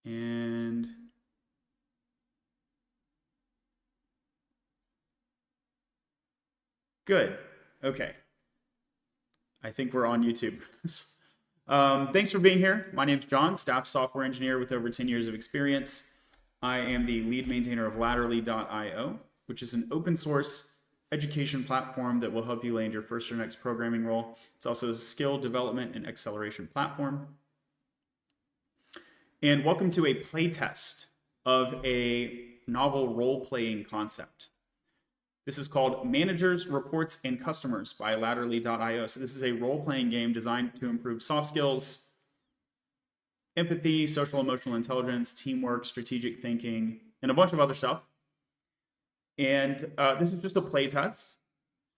And good. Okay. I think we're on YouTube. Thanks for being here. My name's John, staff software engineer with over 10 years of experience. I am the lead maintainer of Latterly.io, which is an open source education platform that will help you land your first or next programming role. It's also a skill development and acceleration platform. And welcome to a playtest of a novel role-playing concept. This is called Managers, Reports, and Customers by Latterly.io. So this is a role-playing game designed to improve soft skills, empathy, social emotional intelligence, teamwork, strategic thinking, and a bunch of other stuff. And this is just a playtest.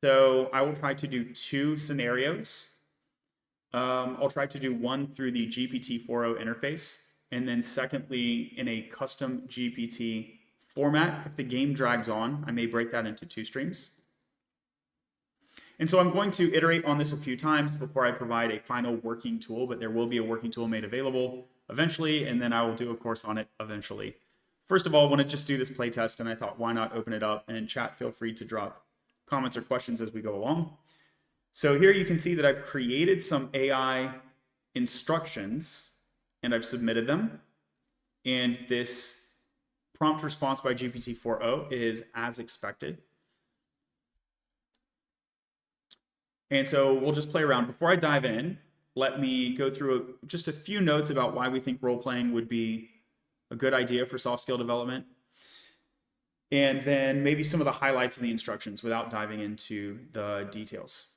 So I will try to do 2 scenarios. I'll try to do one through the GPT-4o interface, and then secondly, in a custom GPT format. If the game drags on, I may break that into 2 streams. And so I'm going to iterate on this a few times before I provide a final working tool, but there will be a working tool made available eventually, and then I will do a course on it eventually. First of all, I want to just do this playtest, and I thought, why not open it up? And chat, feel free to drop comments or questions as we go along. So here you can see that I've created some AI instructions, and I've submitted them. And this prompt response by GPT-4o is as expected. And so we'll just play around. Before I dive in, let me go through just a few notes about why we think role-playing would be a good idea for soft skill development. And then maybe some of the highlights of the instructions without diving into the details.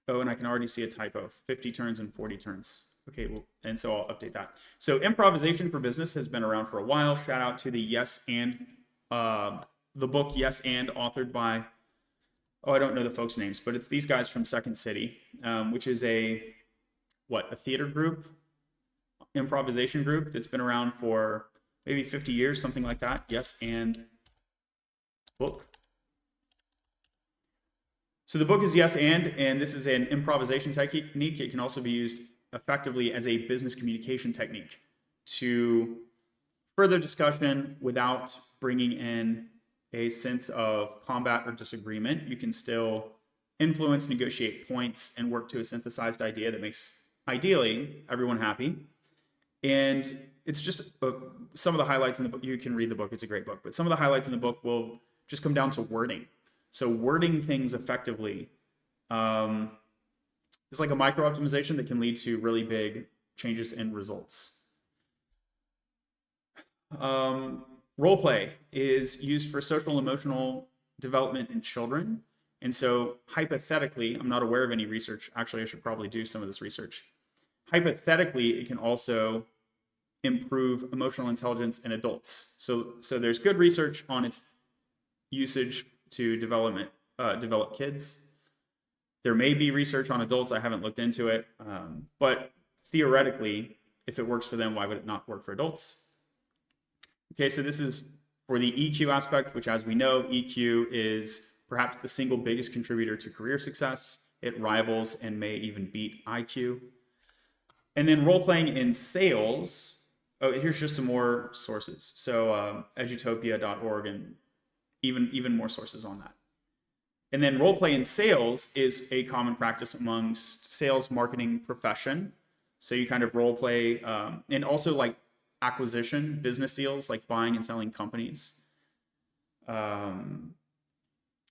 Oh, and I can already see a typo, 50 turns and 40 turns. Okay, well, and so I'll update that. So improvisation for business has been around for a while. Shout out to the Yes and, the book Yes and, authored by, oh, I don't know the folks' names, but it's these guys from Second City, which is a theater group, improvisation group that's been around for maybe 50 years, something like that. Yes and book. So the book is Yes and this is an improvisation technique. It can also be used effectively as a business communication technique to further discussion without bringing in a sense of combat or disagreement. You can still influence, negotiate points, and work to a synthesized idea that makes, ideally, everyone happy. And it's just some of the highlights in the book. You can read the book, it's a great book, but some of the highlights in the book will just come down to wording. So wording things effectively is like a micro optimization that can lead to really big changes in results. Role play is used for social emotional development in children. And so hypothetically, I'm not aware of any research. Actually, I should probably do some of this research. Hypothetically, it can also improve emotional intelligence in adults. So there's good research on its usage to develop kids. There may be research on adults. I haven't looked into it. But theoretically, if it works for them, why would it not work for adults? Okay, so this is for the EQ aspect, which, as we know, EQ is perhaps the single biggest contributor to career success. It rivals and may even beat IQ. And then role-playing in sales. Oh, here's just some more sources. So edutopia.org and even more sources on that. And then role play in sales is a common practice amongst sales marketing profession. So you kind of role play, and also like acquisition, business deals, like buying and selling companies,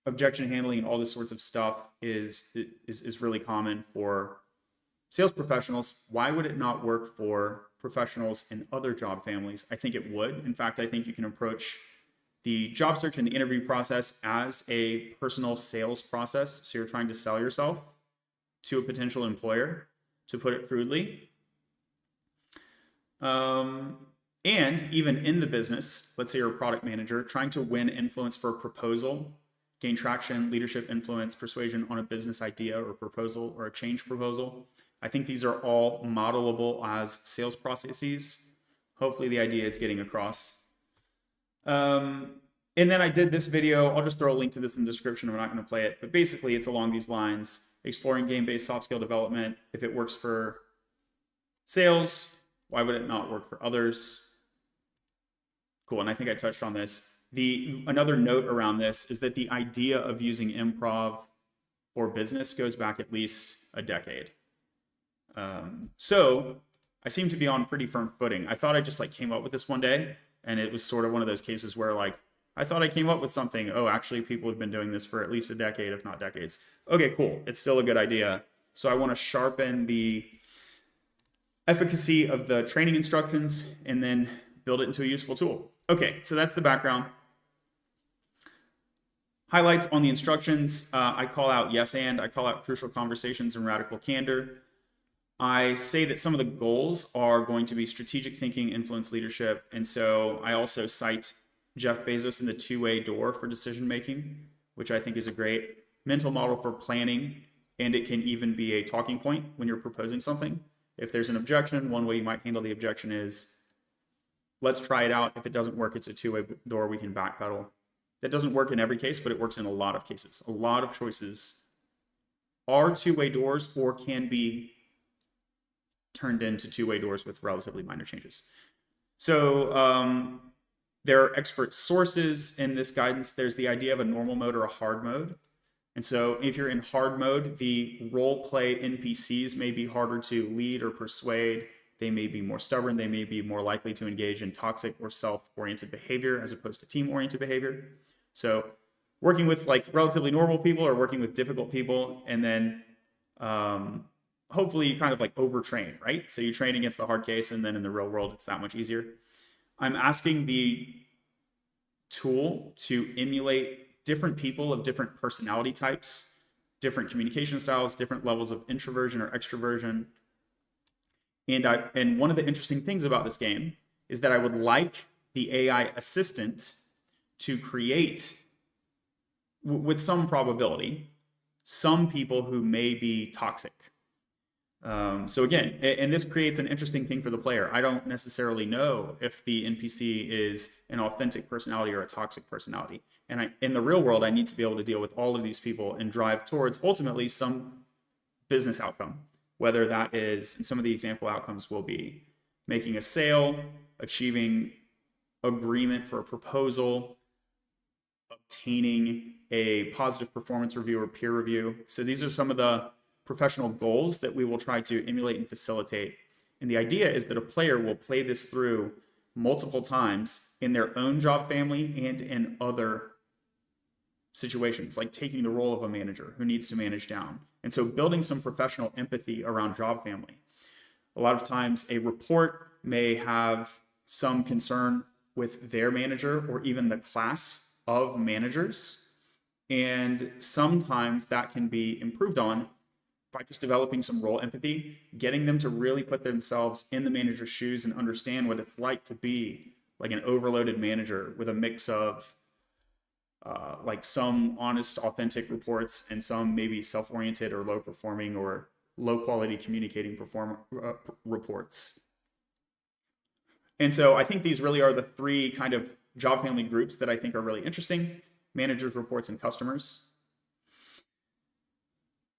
objection handling, and all this sorts of stuff is really common for sales professionals. Why would it not work for professionals in other job families? I think it would. In fact, I think you can approach the job search and the interview process as a personal sales process. So you're trying to sell yourself to a potential employer, to put it crudely. And even in the business, let's say you're a product manager, trying to win influence for a proposal, gain traction, leadership influence, persuasion on a business idea or proposal or a change proposal. I think these are all modelable as sales processes. Hopefully the idea is getting across. And then I did this video. I'll just throw a link to this in the description. I'm not going to play it, but basically it's along these lines: exploring game-based soft skill development. If it works for sales, Why would it not work for others? Cool, and I think I touched on this. Another note around this is that the idea of using improv for business goes back at least a decade. So I seem to be on pretty firm footing. I thought I just came up with this one day, and it was sort of one of those cases where I thought I came up with something. Oh, actually people have been doing this for at least a decade, if not decades. Okay, cool. It's still a good idea. So I want to sharpen the efficacy of the training instructions and then build it into a useful tool. Okay, so that's the background. Highlights on the instructions. I call out yes and, I call out crucial conversations and radical candor. I say that some of the goals are going to be strategic thinking, influence, leadership. And so I also cite Jeff Bezos in the two-way door for decision making, which I think is a great mental model for planning. And it can even be a talking point when you're proposing something. If there's an objection, one way you might handle the objection is, let's try it out. If it doesn't work, it's a two-way door, we can backpedal. That doesn't work in every case, but it works in a lot of cases. A lot of choices are two-way doors or can be turned into two-way doors with relatively minor changes. So there are expert sources in this guidance. There's the idea of a normal mode or a hard mode. And so if you're in hard mode, the role play NPCs may be harder to lead or persuade. They may be more stubborn. They may be more likely to engage in toxic or self-oriented behavior as opposed to team-oriented behavior. So working with relatively normal people or working with difficult people, and then hopefully you kind of overtrain, right? So you train against the hard case, and then in the real world, it's that much easier. I'm asking the tool to emulate different people of different personality types, different communication styles, different levels of introversion or extroversion. And one of the interesting things about this game is that I would like the AI assistant to create, with some probability, some people who may be toxic. So again, and this creates an interesting thing for the player. I don't necessarily know if the NPC is an authentic personality or a toxic personality. And in the real world, I need to be able to deal with all of these people and drive towards ultimately some business outcome, whether that is, and some of the example outcomes will be making a sale, achieving agreement for a proposal, obtaining a positive performance review or peer review. So these are some of the professional goals that we will try to emulate and facilitate. And the idea is that a player will play this through multiple times in their own job family and in other situations, like taking the role of a manager who needs to manage down. And so building some professional empathy around job family. A lot of times a report may have some concern with their manager or even the class of managers. And sometimes that can be improved on by just developing some role empathy, getting them to really put themselves in the manager's shoes and understand what it's like to be like an overloaded manager with a mix of some honest, authentic reports and some maybe self-oriented or low-performing or low-quality communicating reports. And so I think these really are the three kind of job family groups that I think are really interesting: managers, reports, and customers.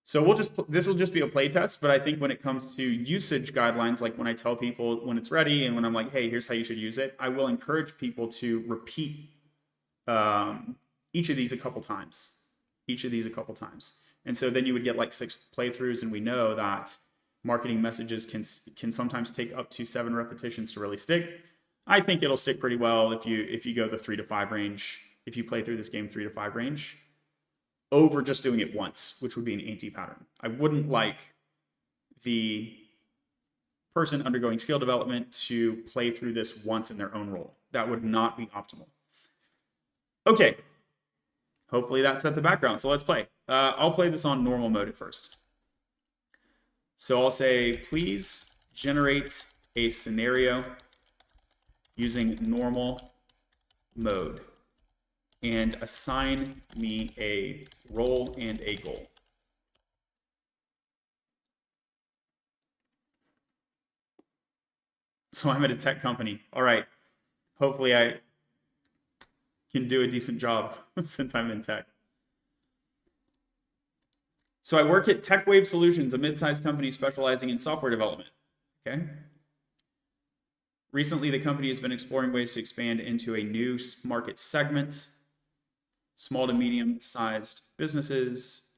So this will just be a play test, but I think when it comes to usage guidelines, like when I tell people when it's ready and when I'm like, hey, here's how you should use it, I will encourage people to repeat each of these a couple times. And so then you would get 6 playthroughs, and we know that marketing messages can sometimes take up to 7 repetitions to really stick. I think it'll stick pretty well if you go the 3 to 5 range, if you play through this game 3 to 5 range, over just doing it once, which would be an anti-pattern. I wouldn't like the person undergoing skill development to play through this once in their own role. That would not be optimal. Okay, hopefully that set the background. So let's play. I'll play this on normal mode at first. So I'll say, please generate a scenario using normal mode and assign me a role and a goal. So I'm at a tech company. All right. Hopefully I can do a decent job since I'm in tech. So I work at TechWave Solutions, a mid-sized company specializing in software development. Okay. Recently, the company has been exploring ways to expand into a new market segment, small to medium-sized businesses.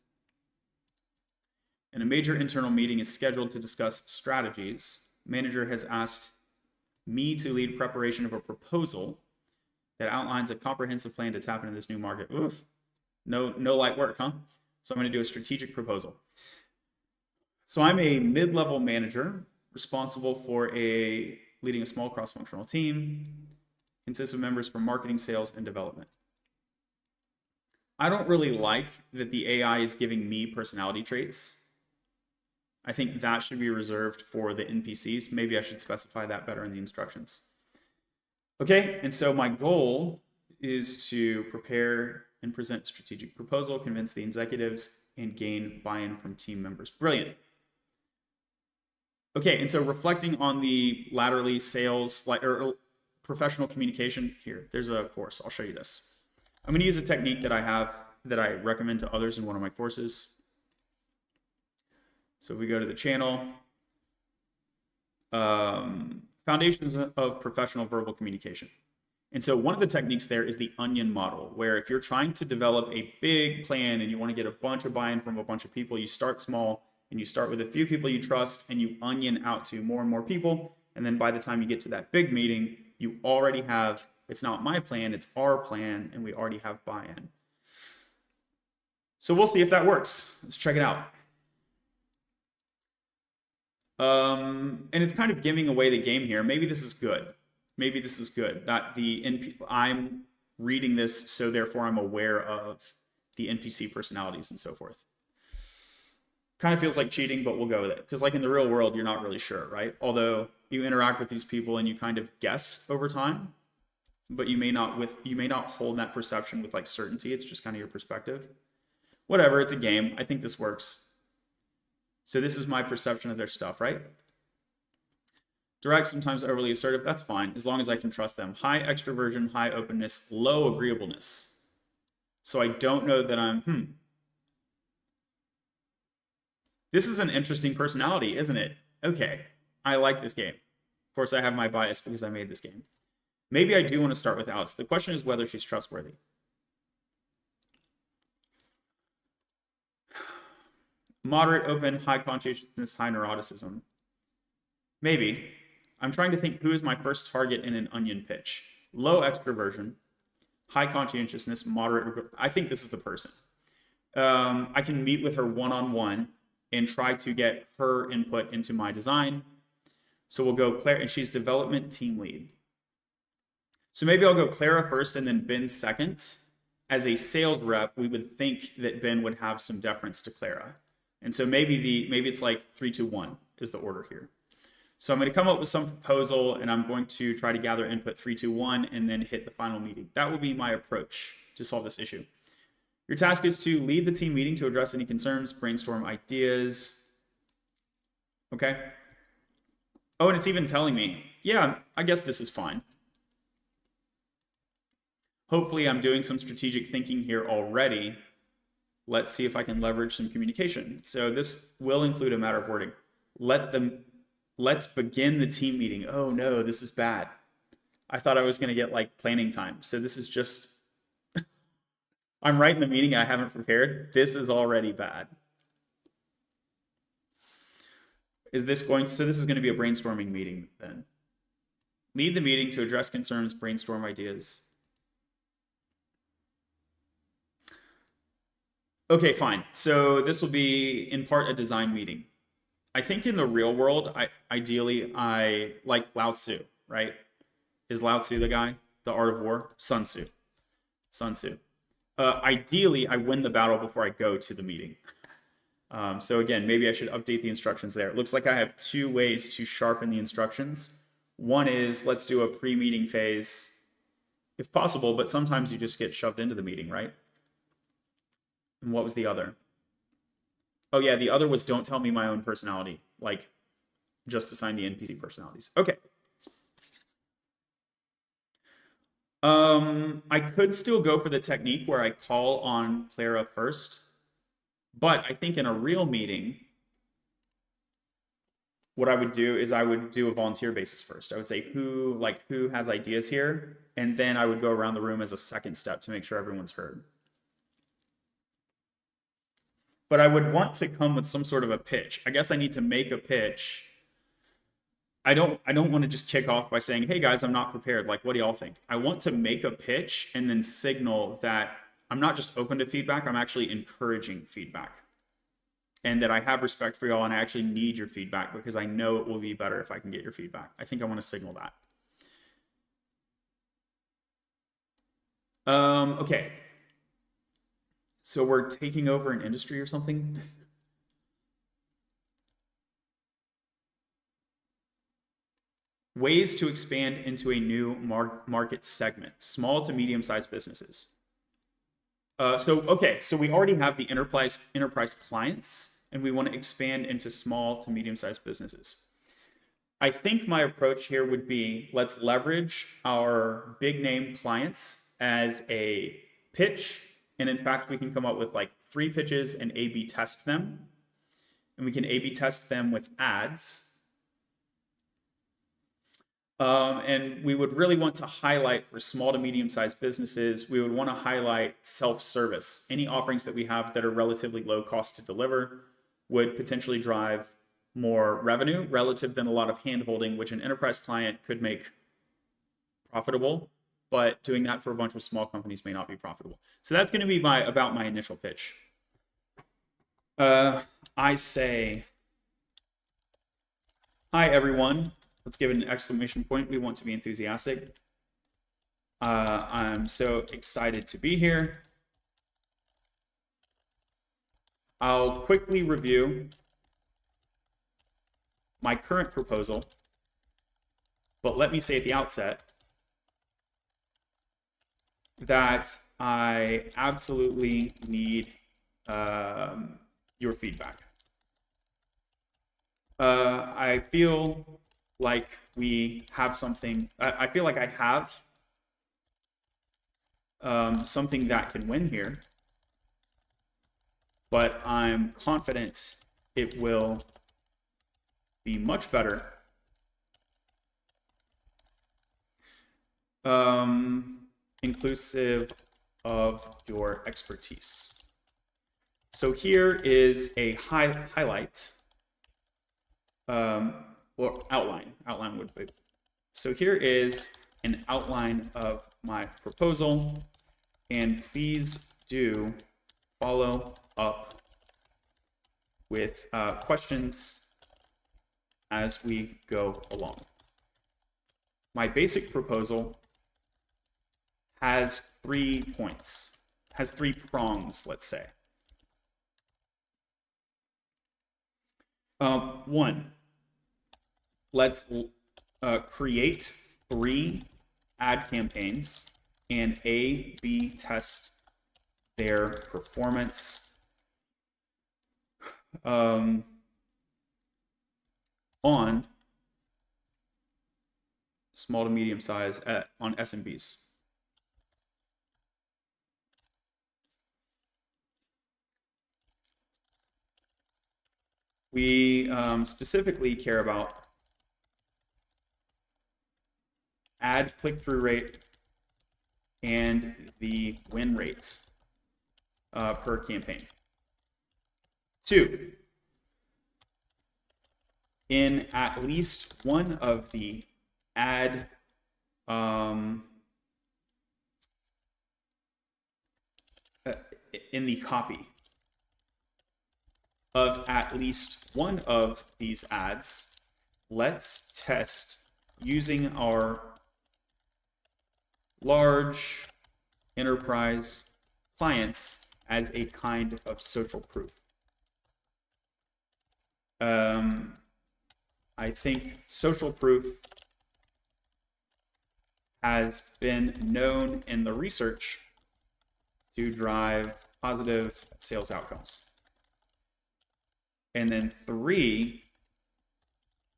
And a major internal meeting is scheduled to discuss strategies. Manager has asked me to lead preparation of a proposal that outlines a comprehensive plan to tap into this new market. Oof, no light work, huh? So I'm going to do a strategic proposal. So I'm a mid-level manager responsible for leading a small cross-functional team, consists of members from marketing, sales, and development. I don't really like that the AI is giving me personality traits. I think that should be reserved for the NPCs. Maybe I should specify that better in the instructions. Okay, and so my goal is to prepare and present a strategic proposal, convince the executives, and gain buy-in from team members. Brilliant. Okay, and so reflecting on the laterally sales or professional communication here, there's a course. I'll show you this. I'm going to use a technique that I recommend to others in one of my courses. So we go to the channel, Foundations of Professional Verbal Communication. And so one of the techniques there is the onion model, where if you're trying to develop a big plan and you want to get a bunch of buy-in from a bunch of people, you start small and you start with a few people you trust and you onion out to more and more people. And then by the time you get to that big meeting, you already have, it's not my plan, it's our plan, and we already have buy-in. So we'll see if that works. Let's check it out. And it's kind of giving away the game here. Maybe this is good. Maybe this is good that I'm reading this, so therefore I'm aware of the NPC personalities and so forth. Kind of feels like cheating, but we'll go with it. Because like in the real world, you're not really sure, right? Although you interact with these people and you kind of guess over time, but you may not hold that perception with like certainty. It's just kind of your perspective. Whatever, it's a game. I think this works. So this is my perception of their stuff, right? Direct, sometimes overly assertive, that's fine, as long as I can trust them. High extroversion, high openness, low agreeableness. So I don't know that I'm, This is an interesting personality, isn't it? Okay, I like this game. Of course, I have my bias because I made this game. Maybe I do want to start with Alice. The question is whether she's trustworthy. Moderate, open, high conscientiousness, high neuroticism. Maybe. I'm trying to think who is my first target in an onion pitch. Low extroversion, high conscientiousness, moderate. I think this is the person. I can meet with her one-on-one and try to get her input into my design. So we'll go Claire, and she's development team lead. So maybe I'll go Clara first and then Ben second. As a sales rep, we would think that Ben would have some deference to Clara. And so maybe it's like 3, 2, 1 is the order here. So I'm going to come up with some proposal and I'm going to try to gather input 3, 2, 1 and then hit the final meeting. That will be my approach to solve this issue. Your task is to lead the team meeting to address any concerns, brainstorm ideas. Okay. Oh, and it's even telling me, yeah, I guess this is fine. Hopefully I'm doing some strategic thinking here already. Let's see if I can leverage some communication. So this will include a matter of wording. Let's begin the team meeting. Oh no, this is bad. I thought I was going to get like planning time. So this is just, I'm right in the meeting. I haven't prepared. This is already bad. So this is going to be a brainstorming meeting then. Lead the meeting to address concerns, brainstorm ideas. Okay, fine. So this will be in part a design meeting. I think in the real world, ideally I like Lao Tzu, right? Is Lao Tzu the guy? The Art of War? Sun Tzu. Sun Tzu. Ideally, I win the battle before I go to the meeting. So again, maybe I should update the instructions there. It looks like I have 2 ways to sharpen the instructions. One is let's do a pre-meeting phase, if possible, but sometimes you just get shoved into the meeting, right? And what was the other? Oh yeah, the other was don't tell me my own personality, like just assign the NPC personalities. Okay. I could still go for the technique where I call on Clara first, but I think in a real meeting, what I would do is I would do a volunteer basis first. I would say who has ideas here, and then I would go around the room as a second step to make sure everyone's heard. But I would want to come with some sort of a pitch. I guess I need to make a pitch. I don't want to just kick off by saying, "Hey guys, I'm not prepared. Like, what do y'all think?" I want to make a pitch and then signal that I'm not just open to feedback, I'm actually encouraging feedback. And that I have respect for y'all and I actually need your feedback because I know it will be better if I can get your feedback. I think I want to signal that. Okay. So we're taking over an industry or something? Ways to expand into a new market segment, small to medium-sized businesses. So we already have the enterprise clients, and we want to expand into small to medium-sized businesses. I think my approach here would be, let's leverage our big name clients as a pitch. And in fact, we can come up with like 3 pitches and A/B test them. And we can A/B test them with ads. And we would really want to highlight for small to medium-sized businesses, we would want to highlight self-service. Any offerings that we have that are relatively low cost to deliver would potentially drive more revenue relative than a lot of hand-holding, which an enterprise client could make profitable, but doing that for a bunch of small companies may not be profitable. So that's going to be about my initial pitch. I say, "Hi everyone." Let's give it an exclamation point. We want to be enthusiastic. I'm so excited to be here. I'll quickly review my current proposal, but let me say at the outset that I absolutely need your feedback. I feel like we have something, I feel like I have something that can win here, but I'm confident it will be much better inclusive of your expertise. So here is a highlight or outline would be. So here is an outline of my proposal, and please do follow up with questions as we go along. My basic proposal has 3 points, has 3 prongs, let's say. 1, let's create 3 ad campaigns and A/B test their performance on small to medium size on SMBs. We specifically care about ad click-through rate and the win rate per campaign. 2, in at least one of the ad in the copy of at least one of these ads, let's test using our large enterprise clients as a kind of social proof. I think social proof has been known in the research to drive positive sales outcomes. And then 3,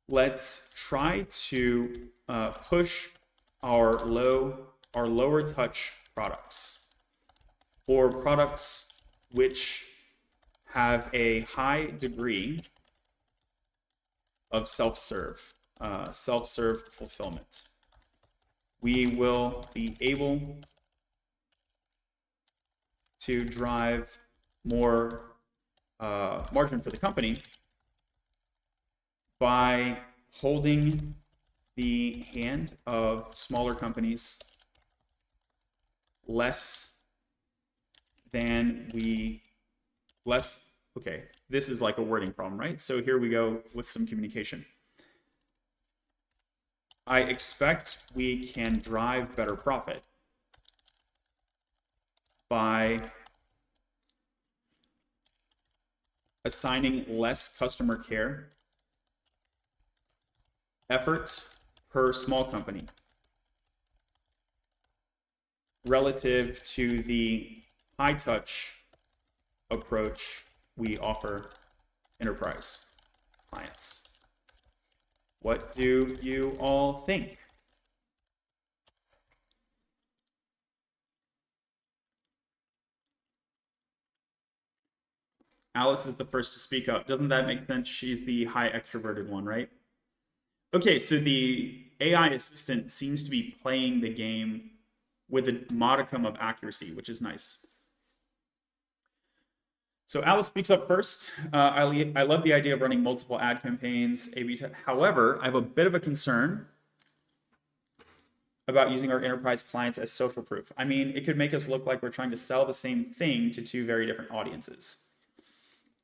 let's try to push our lower touch products, or products which have a high degree of self-serve fulfillment. We will be able to drive more margin for the company by holding the hand of smaller companies okay, this is like a wording problem, right? So here we go with some communication. I expect we can drive better profit by assigning less customer care effort per small company relative to the high touch approach we offer enterprise clients. What do you all think? Alice is the first to speak up. Doesn't that make sense? She's the high extroverted one, right? Okay, so the AI assistant seems to be playing the game with a modicum of accuracy, which is nice. So Alice speaks up first. I love the idea of running multiple ad campaigns, A/B test. However, I have a bit of a concern about using our enterprise clients as social proof. I mean, it could make us look like we're trying to sell the same thing to two very different audiences.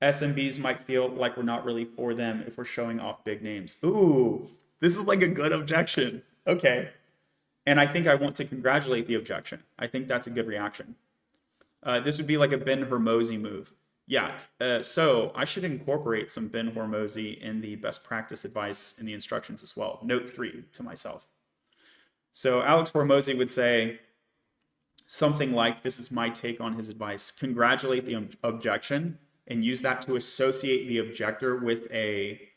SMBs might feel like we're not really for them if we're showing off big names. Ooh, this is like a good objection. Okay. And I think I want to congratulate the objection. I think that's a good reaction. This would be like a Ben Hormozi move. Yeah, so I should incorporate some Ben Hormozi in the best practice advice in the instructions as well. Note 3 to myself. So Alex Hormozi would say something like, this is my take on his advice: congratulate the objection and use that to associate the objector with a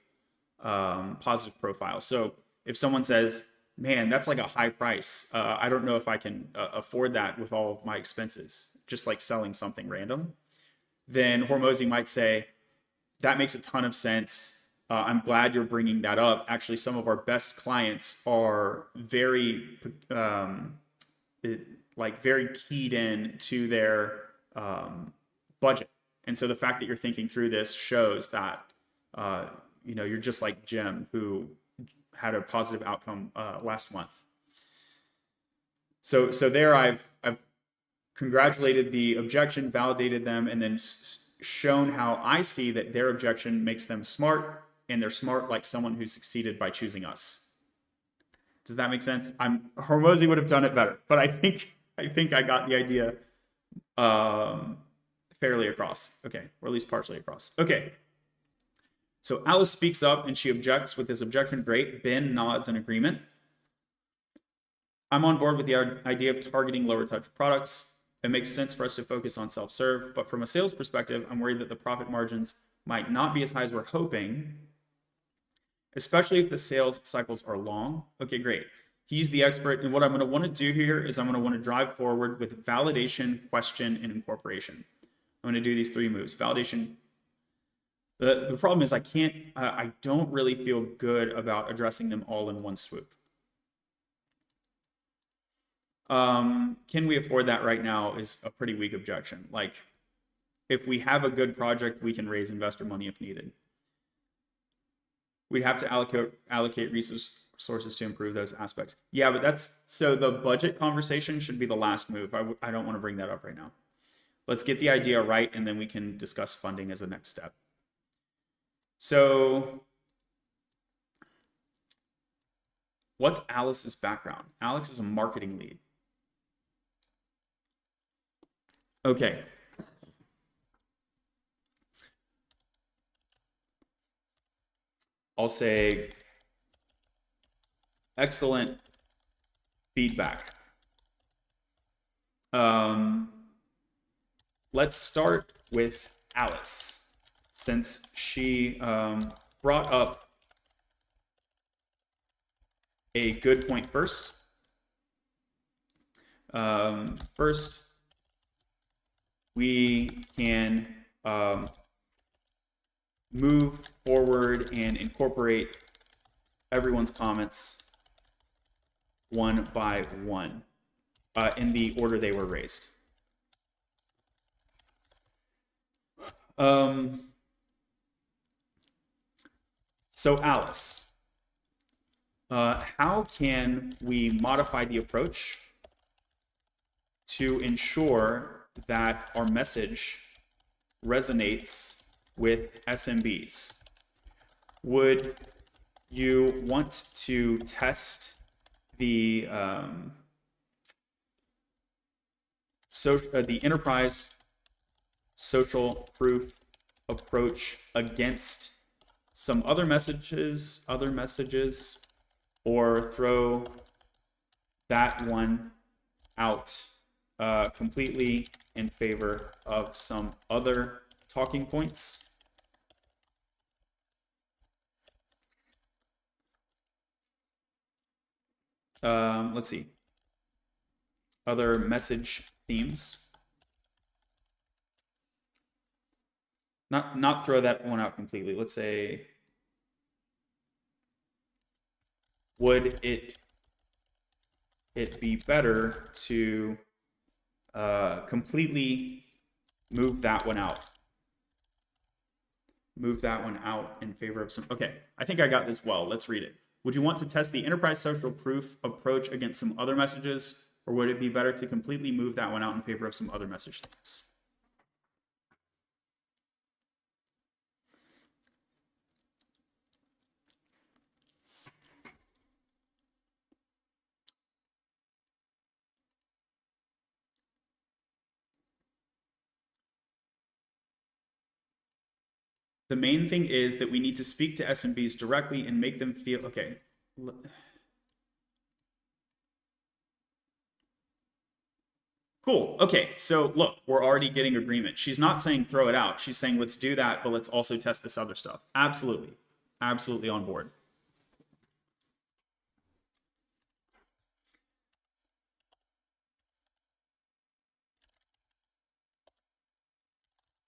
positive profile. So if someone says, man, that's like a high price, I don't know if I can afford that with all of my expenses, just like selling something random, then Hormozi might say, that makes a ton of sense. I'm glad you're bringing that up. Actually, some of our best clients are very, very keyed in to their budget. And so the fact that you're thinking through this shows that, you're just like Jim, who had a positive outcome last month. So there I've congratulated the objection, validated them, and then shown how I see that their objection makes them smart, and they're smart like someone who succeeded by choosing us. Does that make sense? Hormozi would have done it better, but I think I got the idea fairly across. Okay, or at least partially across. Okay. So Alice speaks up and she objects with this objection. Great. Ben nods in agreement. I'm on board with the idea of targeting lower touch products. It makes sense for us to focus on self-serve, but from a sales perspective, I'm worried that the profit margins might not be as high as we're hoping, especially if the sales cycles are long. Okay, great. He's the expert, and what I'm going to want to do here is I'm going to want to drive forward with validation, question, and incorporation. I'm going to do these 3 moves. Validation. The problem is I don't really feel good about addressing them all in one swoop. Can we afford that right now is a pretty weak objection. Like, if we have a good project, we can raise investor money if needed. We'd have to allocate resources to improve those aspects. Yeah, but so the budget conversation should be the last move. I don't want to bring that up right now. Let's get the idea right, and then we can discuss funding as the next step. So what's Alice's background? Alex is a marketing lead. Okay. I'll say excellent feedback. Let's start with Alice, since she brought up a good point first. First, we can move forward and incorporate everyone's comments one by one in the order they were raised. So Alice, how can we modify the approach to ensure that our message resonates with SMBs? Would you want to test the enterprise social proof approach against some other messages, or throw that one out completely in favor of some other talking points? Let's see. Other message themes. Not throw that one out completely. Let's say, would it be better to completely move that one out? Move that one out in favor of some. Okay, I think I got this well. Let's read it. Would you want to test the enterprise social proof approach against some other messages, or would it be better to completely move that one out in favor of some other message themes? The main thing is that we need to speak to SMBs directly and make them feel, okay. Cool. Okay, so look, we're already getting agreement. She's not saying throw it out. She's saying let's do that, but let's also test this other stuff. Absolutely. Absolutely on board.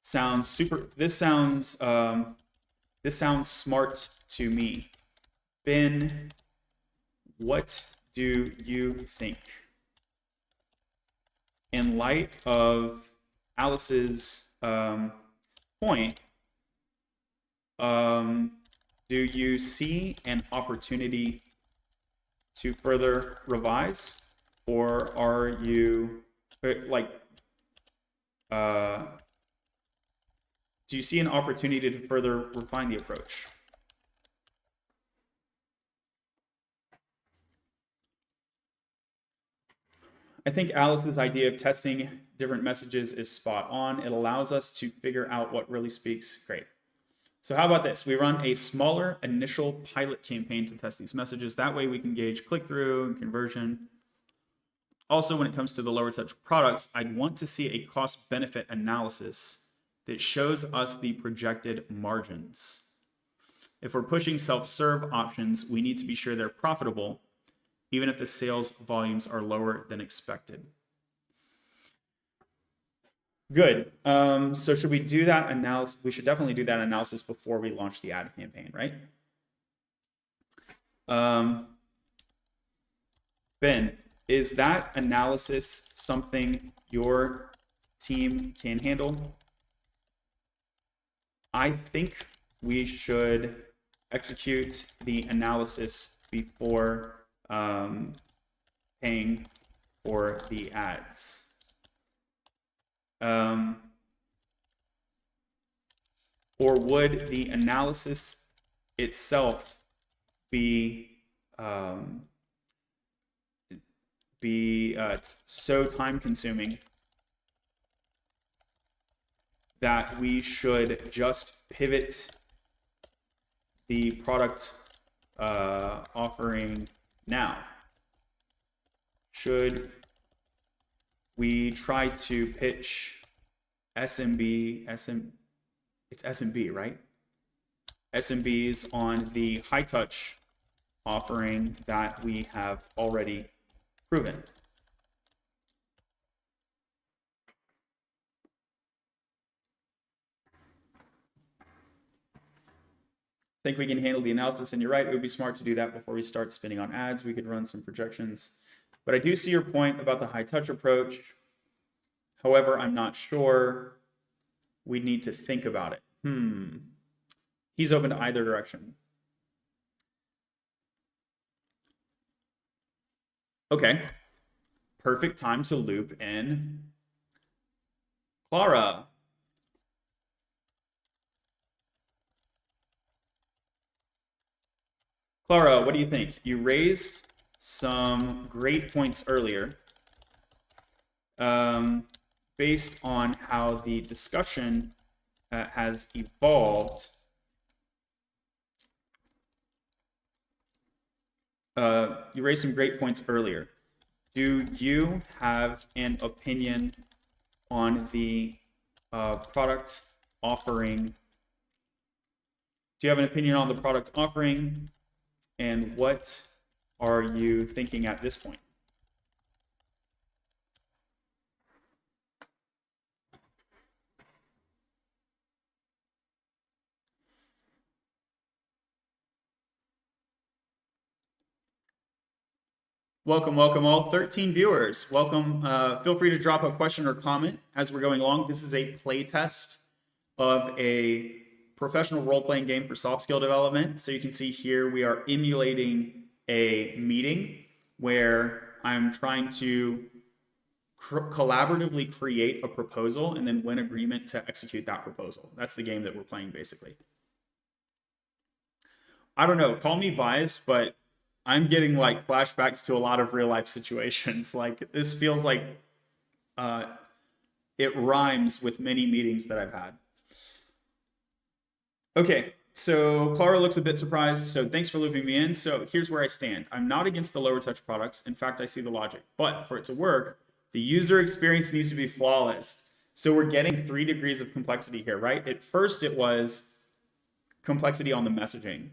Sounds super. This sounds smart to me. Ben, what do you think? In light of Alice's point, do you see an opportunity to further revise, or are you like do you see an opportunity to further refine the approach? I think Alice's idea of testing different messages is spot on. It allows us to figure out what really speaks. Great. So how about this? We run a smaller initial pilot campaign to test these messages. That way we can gauge click-through and conversion. Also, when it comes to the lower touch products, I'd want to see a cost-benefit analysis that shows us the projected margins. If we're pushing self-serve options, we need to be sure they're profitable, even if the sales volumes are lower than expected. Good. So should we do that analysis? We should definitely do that analysis before we launch the ad campaign, right? Ben, is that analysis something your team can handle? I think we should execute the analysis before paying for the ads. Or would the analysis itself be so time consuming that we should just pivot the product offering now? Should we try to pitch it's SMB, right? SMBs on the high touch offering that we have already proven? think we can handle the analysis, and you're right, it would be smart to do that before we start spinning on ads. We could run some projections. But I do see your point about the high touch approach. However, I'm not sure we need to think about it. He's open to either direction. Okay. Perfect time to loop in Clara. Clara, what do you think? You raised some great points earlier based on how the discussion has evolved. You raised some great points earlier. Do you have an opinion on the product offering? Do you have an opinion on the product offering? And what are you thinking at this point? Welcome, welcome all 13 viewers. Welcome. Feel free to drop a question or comment as we're going along. This is a play test of a professional role-playing game for soft skill development. So you can see here we are emulating a meeting where I'm trying to collaboratively create a proposal and then win agreement to execute that proposal. That's the game that we're playing, basically. I don't know, call me biased, but I'm getting like flashbacks to a lot of real life situations. Like this feels like it rhymes with many meetings that I've had. Okay, so Clara looks a bit surprised. So thanks for looping me in. So here's where I stand. I'm not against the lower touch products. In fact, I see the logic. But for it to work, the user experience needs to be flawless. So we're getting 3 degrees of complexity here, right? At first, it was complexity on the messaging.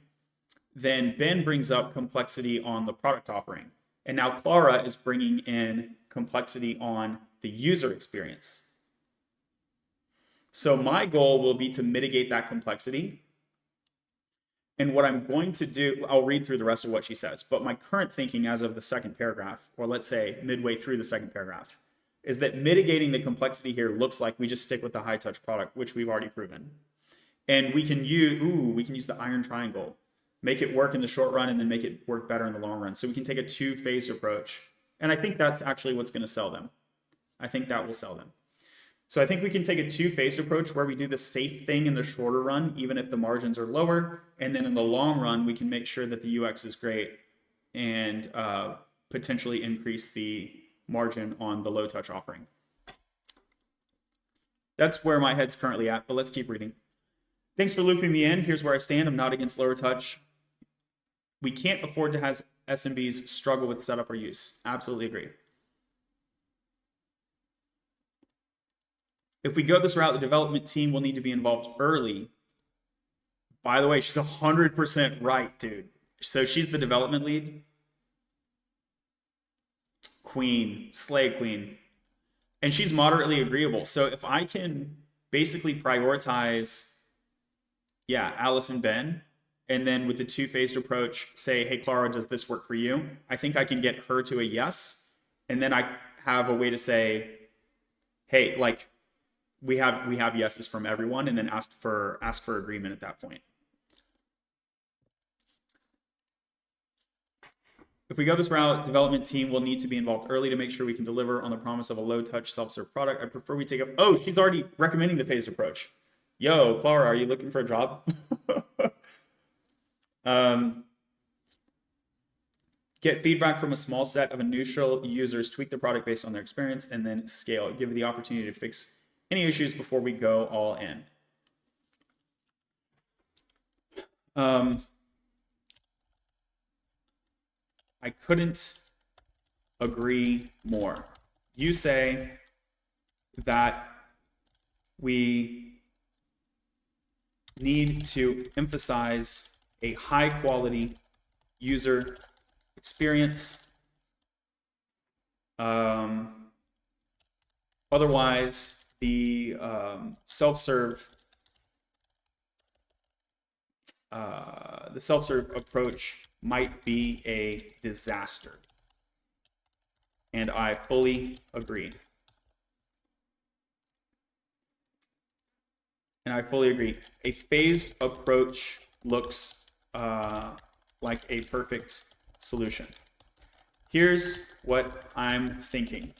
Then Ben brings up complexity on the product offering. And now Clara is bringing in complexity on the user experience. So my goal will be to mitigate that complexity. And what I'm going to do, I'll read through the rest of what she says, but my current thinking as of the second paragraph, or let's say midway through the second paragraph, is that mitigating the complexity here looks like we just stick with the high touch product, which we've already proven. And we can use the iron triangle, make it work in the short run and then make it work better in the long run. So we can take a 2-phased approach. And I think that's actually what's going to sell them. I think that will sell them. So I think we can take a 2-phased approach where we do the safe thing in the shorter run, even if the margins are lower. And then in the long run, we can make sure that the UX is great and potentially increase the margin on the low touch offering. That's where my head's currently at, but let's keep reading. Thanks for looping me in. Here's where I stand. I'm not against lower touch. We can't afford to have SMBs struggle with setup or use. Absolutely agree. If we go this route, the development team will need to be involved early. By the way, she's 100% right, dude. So she's the development lead. Queen, slay queen. And she's moderately agreeable. So if I can basically prioritize, Alice and Ben, and then with the 2-phased approach, say, hey, Clara, does this work for you? I think I can get her to a yes. And then I have a way to say, hey, like, we have yeses from everyone, and then ask for agreement at that point. If we go this route, development team will need to be involved early to make sure we can deliver on the promise of a low-touch self-serve product. I prefer we take up... Oh, she's already recommending the phased approach. Yo, Clara, are you looking for a job? Get feedback from a small set of initial users, tweak the product based on their experience, and then scale it. Give the opportunity to fix any issues before we go all in. I couldn't agree more. You say that we need to emphasize a high quality user experience. Otherwise, the self-serve the self-serve approach might be a disaster. And I fully agree. A phased approach looks like a perfect solution. Here's what I'm thinking.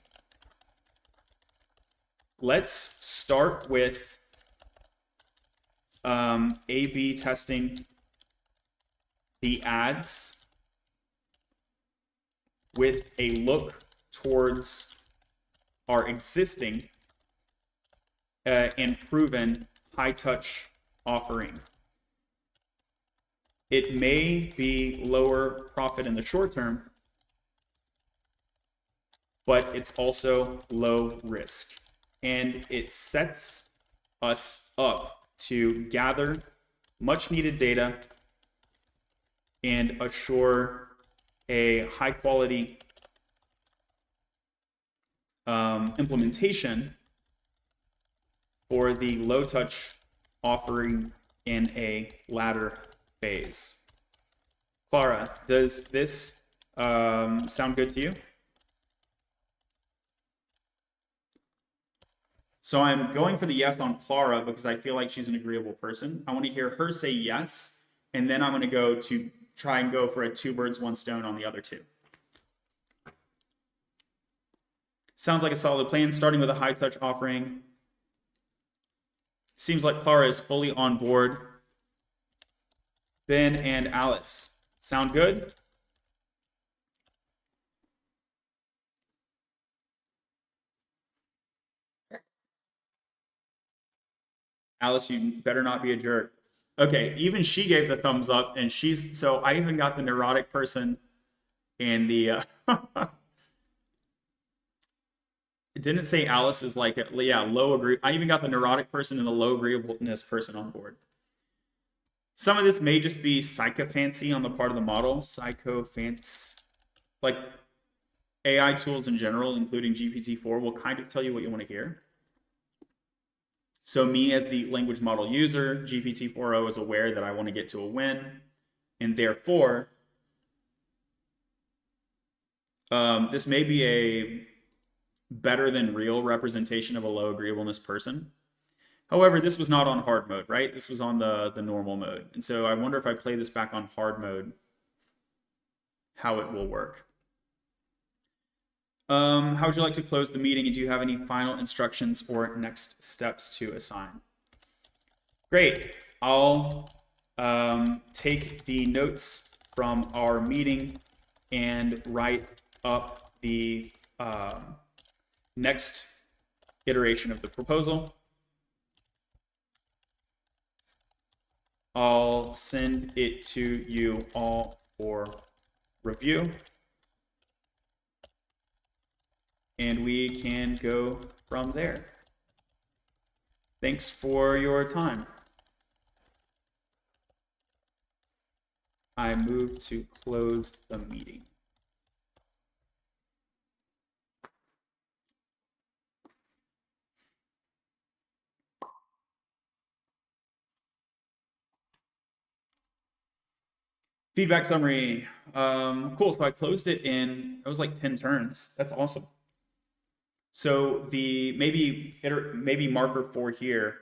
Let's start with A/B testing the ads with a look towards our existing and proven high touch offering. It may be lower profit in the short term, but it's also low risk. And it sets us up to gather much needed data and assure a high quality implementation for the low touch offering in a latter phase. Clara, does this sound good to you? So I'm going for the yes on Clara because I feel like she's an agreeable person. I want to hear her say yes, and then I'm going to go to try and go for a 2 birds, 1 stone on the other 2. Sounds like a solid plan, starting with a high touch offering. Seems like Clara is fully on board. Ben and Alice, sound good? Alice, you better not be a jerk. Okay, even she gave the thumbs up, and so I even got the neurotic person and the it didn't say Alice is like low agree. I even got the neurotic person and the low agreeableness person on board. Some of this may just be sycophancy on the part of the model. Sycophancy, like AI tools in general, including GPT-4, will kind of tell you what you want to hear. So me as the language model user, GPT-4o is aware that I want to get to a win, and therefore, this may be a better than real representation of a low agreeableness person. However, this was not on hard mode, right? This was on the normal mode. And so I wonder if I play this back on hard mode, how it will work. How would you like to close the meeting, and do you have any final instructions or next steps to assign? Great. I'll take the notes from our meeting and write up the next iteration of the proposal. I'll send it to you all for review. And we can go from there. Thanks for your time. I move to close the meeting. Feedback summary. Cool. So I closed it in, it was like 10 turns. That's awesome. So the maybe marker 4 here,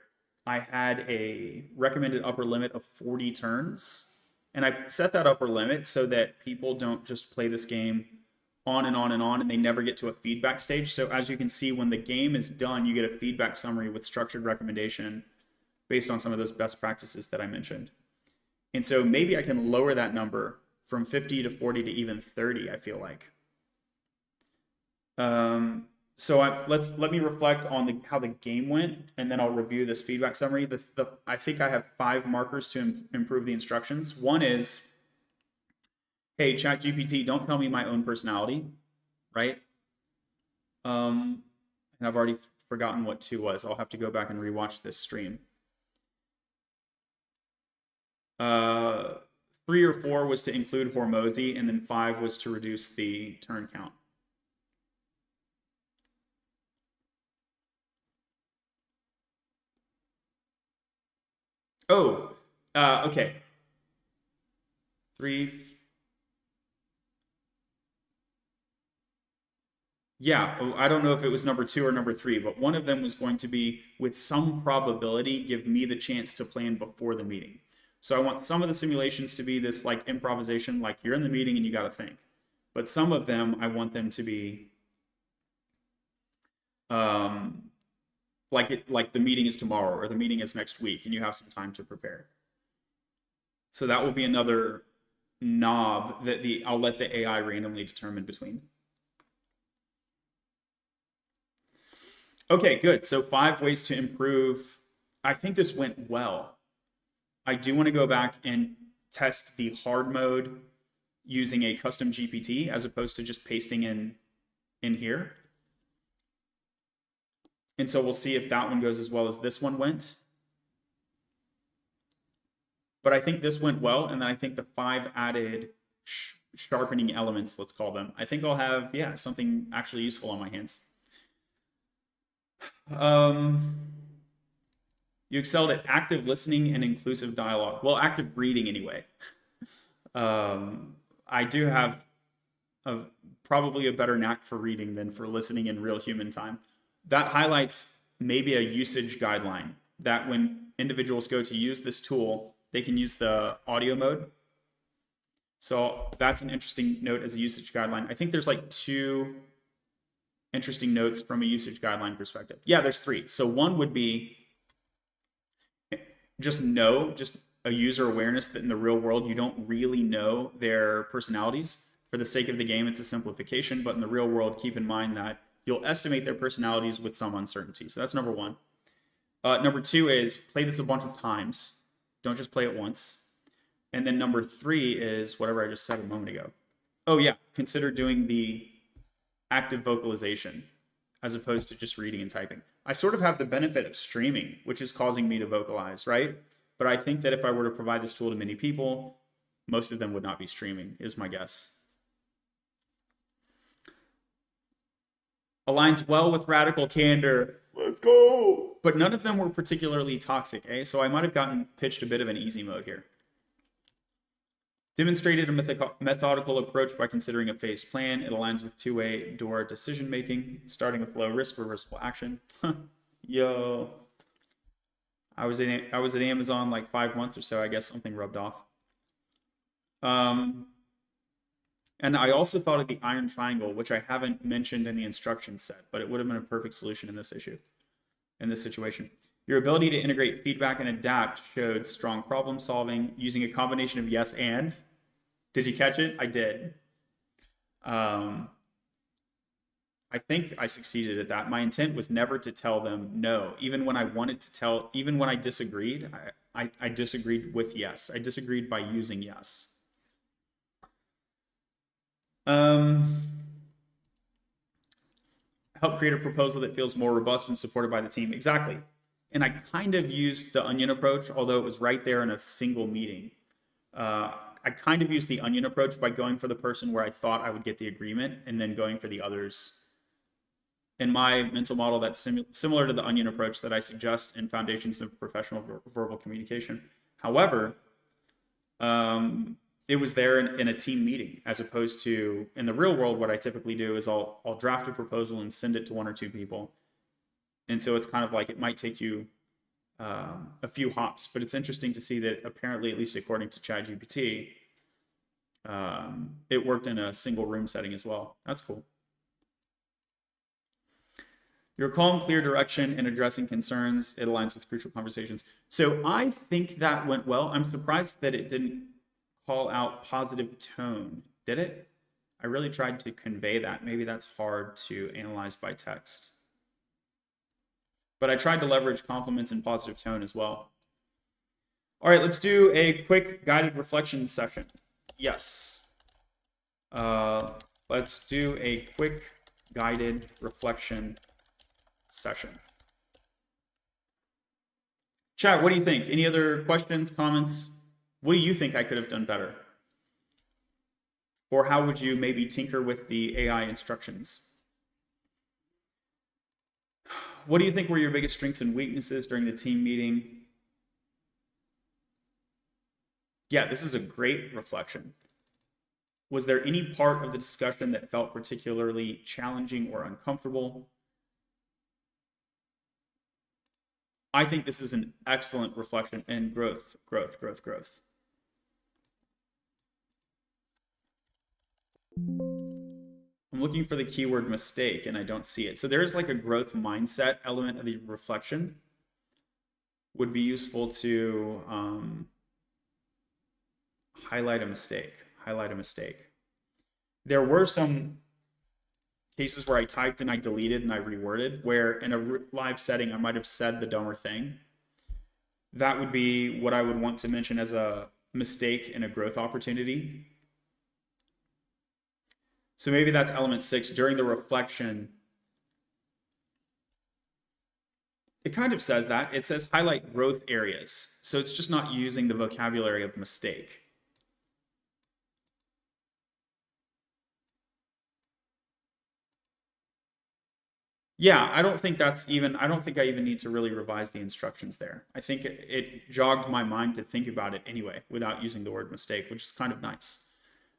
I had a recommended upper limit of 40 turns. And I set that upper limit so that people don't just play this game on and on and on, and they never get to a feedback stage. So as you can see, when the game is done, you get a feedback summary with structured recommendation based on some of those best practices that I mentioned. And so maybe I can lower that number from 50 to 40 to even 30, I feel like. So let me reflect on how the game went, and then I'll review this feedback summary. I think I have 5 markers to improve the instructions. One is, hey, ChatGPT, don't tell me my own personality, right? And I've already forgotten what 2 was. I'll have to go back and rewatch this stream. 3 or 4 was to include Hormozy, and then 5 was to reduce the turn count. Oh, okay. 3. Yeah, I don't know if it was number 2 or number 3, but one of them was going to be, with some probability, give me the chance to plan before the meeting. So I want some of the simulations to be this like improvisation, like you're in the meeting and you got to think. But some of them, I want them to be like the meeting is tomorrow or the meeting is next week and you have some time to prepare. So that will be another knob that I'll let the AI randomly determine between. Okay, good. So 5 ways to improve. I think this went well. I do want to go back and test the hard mode using a custom GPT as opposed to just pasting in here. And so we'll see if that one goes as well as this one went. But I think this went well, and then I think the 5 added sharpening elements, let's call them, I think I'll have, yeah, something actually useful on my hands. You excelled at active listening and inclusive dialogue. Well, active reading anyway. I do have probably a better knack for reading than for listening in real human time. That highlights maybe a usage guideline that when individuals go to use this tool, they can use the audio mode. So that's an interesting note as a usage guideline. I think there's like 2 interesting notes from a usage guideline perspective. Yeah, there's 3. So one would be just a user awareness that in the real world, you don't really know their personalities. For the sake of the game, it's a simplification, but in the real world, keep in mind that you'll estimate their personalities with some uncertainty. So that's number 1. Number 2 is play this a bunch of times. Don't just play it once. And then number 3 is whatever I just said a moment ago. Oh yeah, consider doing the active vocalization as opposed to just reading and typing. I sort of have the benefit of streaming, which is causing me to vocalize, right? But I think that if I were to provide this tool to many people, most of them would not be streaming, is my guess. Aligns well with radical candor. Let's go. But none of them were particularly toxic, eh? So I might have pitched a bit of an easy mode here. Demonstrated a methodical approach by considering a phased plan. It aligns with two-way door decision-making, starting with low risk, reversible action. Yo. I was at Amazon like 5 months or so. I guess something rubbed off. And I also thought of the iron triangle, which I haven't mentioned in the instruction set, but it would have been a perfect solution in this situation. Your ability to integrate feedback and adapt showed strong problem solving using a combination of yes and. Did you catch it? I did. I think I succeeded at that. My intent was never to tell them no. Even when I disagreed, I disagreed with yes. I disagreed by using yes. Help create a proposal that feels more robust and supported by the team. Exactly. And I kind of used the onion approach, although it was right there in a single meeting. I kind of used the onion approach by going for the person where I thought I would get the agreement and then going for the others. In my mental model, that's similar to the onion approach that I suggest in Foundations of Professional Verbal Communication. However, it was there in a team meeting, as opposed to in the real world. What I typically do is I'll draft a proposal and send it to 1 or 2 people. And so it's kind of like it might take you a few hops, but it's interesting to see that apparently, at least according to ChatGPT, it worked in a single room setting as well. That's cool. Your calm, clear direction in addressing concerns, it aligns with crucial conversations. So I think that went well. I'm surprised that it didn't call out positive tone. Did it? I really tried to convey that. Maybe that's hard to analyze by text. But I tried to leverage compliments and positive tone as well. All right, let's do a quick guided reflection session. Yes. Let's do a quick guided reflection session. Chat, what do you think? Any other questions, comments? What do you think I could have done better? Or how would you maybe tinker with the AI instructions? What do you think were your biggest strengths and weaknesses during the team meeting? Yeah, this is a great reflection. Was there any part of the discussion that felt particularly challenging or uncomfortable? I think this is an excellent reflection and growth. I'm looking for the keyword mistake and I don't see it. So there is like a growth mindset element of the reflection. Would be useful to highlight a mistake. There were some cases where I typed and I deleted and I reworded, where in a live setting I might have said the dumber thing. That would be what I would want to mention as a mistake and a growth opportunity. So maybe that's element 6. During the reflection, it kind of says that. It says highlight growth areas. So it's just not using the vocabulary of mistake. Yeah, I don't think I even need to really revise the instructions there. I think it jogged my mind to think about it anyway without using the word mistake, which is kind of nice.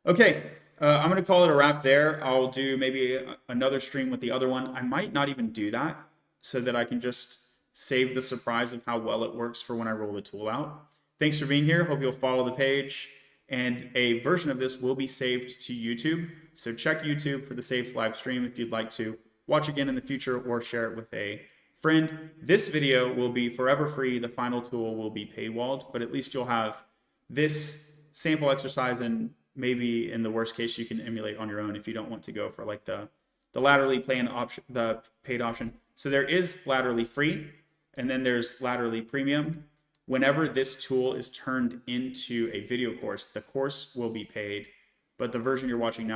Okay, I'm going to call it a wrap there. I'll do maybe another stream with the other one. I might not even do that so that I can just save the surprise of how well it works for when I roll the tool out. Thanks for being here. Hope you'll follow the page. And a version of this will be saved to YouTube. So check YouTube for the saved live stream if you'd like to watch again in the future or share it with a friend. This video will be forever free. The final tool will be paywalled, but at least you'll have this sample exercise, and maybe in the worst case, you can emulate on your own if you don't want to go for like the Laterally plan option, the paid option. So there is Laterally free, and then there's Laterally premium. Whenever this tool is turned into a video course, the course will be paid, but the version you're watching now